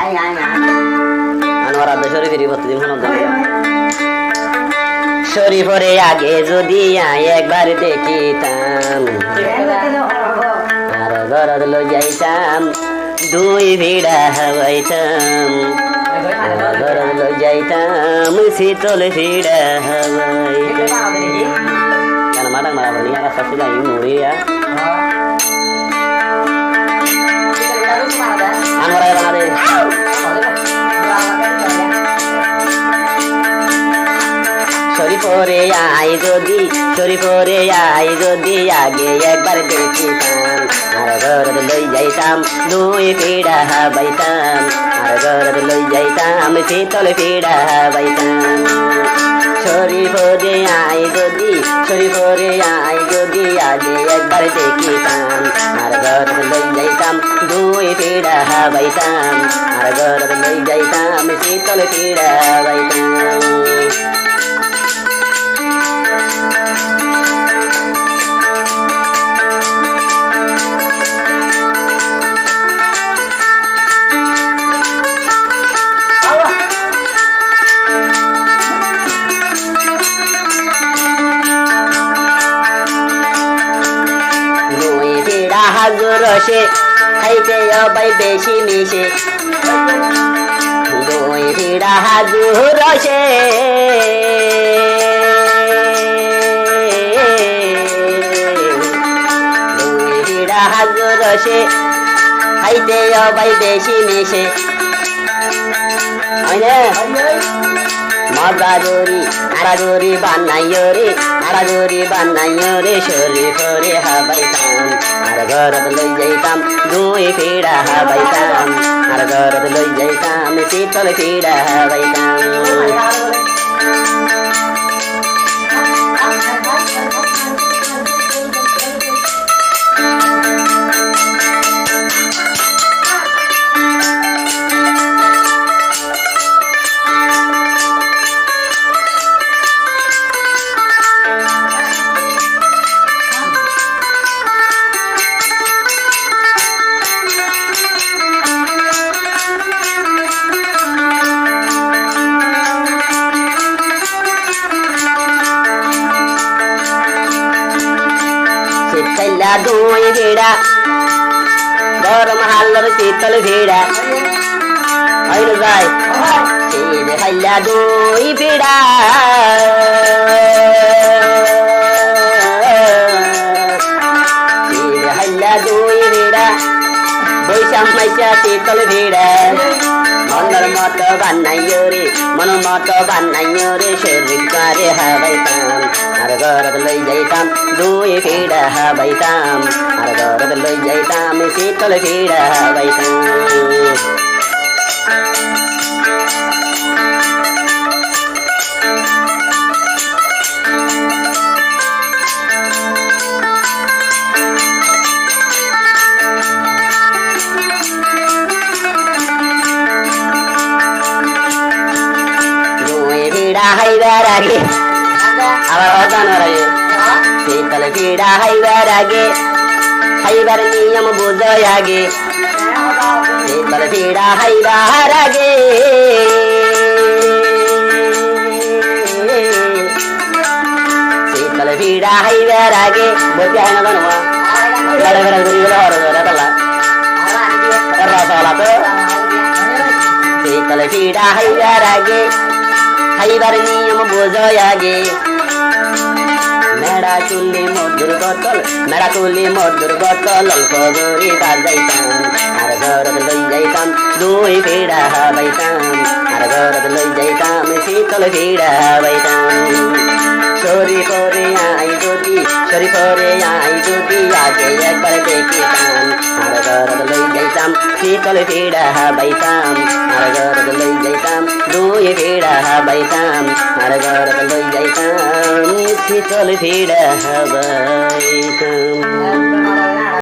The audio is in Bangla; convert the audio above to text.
আনোয়ার আব্দুল শরীফের প্রতিদিন শোনান শরীফরে আগে যদি একবার দেখিতাম আর ঘর লই যাইতাম দুই ভিড়া হাওয়াইতাম ঘর লই যাইতাম শীতল ভিড়া হাওয়াইতাম কেন মারা মারা নিয়ে রাস্তা যাই মুড়িয়া আনোয়ার বানারে শরীফরে আই যদি আগে একবার দেখিতাম আর ঘর লই যাইতাম দুই পিড়া হাবাইতাম আর ঘর লই যাইতাম শীতল পিড়া হাবাইতাম শরীফরে আই যদি আগে একবার দেখিতাম আর ঘর লই যাইতাম দুই পিড়া হাবাইতাম আর ঘর লই যাইতাম শীতল পিড়া হাবাইতাম রসে খাইতে অবাই বেশি মিশে দুই ভিড়া হাজু রসে দুই ভিড়া হাজু রসে খাইতে অবাই বেশি মিশে মজাগরি আড়াগরি বানাইও রে শরীফরে হাবাইতাম আর ঘরত লই যাইতাম দুই পিড়া হাবাইতাম আর ঘরত লই যাইতাম শীতল পিড়া হাবাইতাম দুই ভিড়া গরম হাল্লার শীতল ভিড়া হইল যাই হাইলা দুই ভিড়া হাইলা দুই ভিড়া বৈশাখ মাইসা শীতল ভিড়া মনের মতো বানাইও রে শরীরে হাবাইতাম আর ঘরত লই যাইতাম দুই পিড়া হাবাইতাম আর ঘরত লই যাইতাম শীতল পিড়া হাবাইতাম হাইবার আগে আবার অজানোর আগে শীতল পিড়া হাইবার আগে হাইবার নিয়ম বুঝয় আগে শীতল পিড়া হাইবার আগে শীতল পিড়া হাইবার আগে বলতে হয় না জানো বেড়া বেড়া ঘুরি গেলে হর রসলা তো শীতল পিড়া হাইবার আগে খাইবার নিয়ম বোঝয় আগে মেড়া তুলি মধুর বোতল অল্প করে বাজাইতাম আর ঘরত লই যাইতাম দুই পিড়া হাবাইতাম আর ঘরত লই যাইতাম শীতল পিড়া হাবাইতাম শরীফরে আই যদি আগে একবার দেখিতাম আর ঘরত লই যাইতাম শীতল পিড়া হাবাইতাম আর ঘরত লই যাইতাম দুই পিড়া হাবাইতাম আর ঘরত লই যাইতাম শীতল পিড়া হাবাইতাম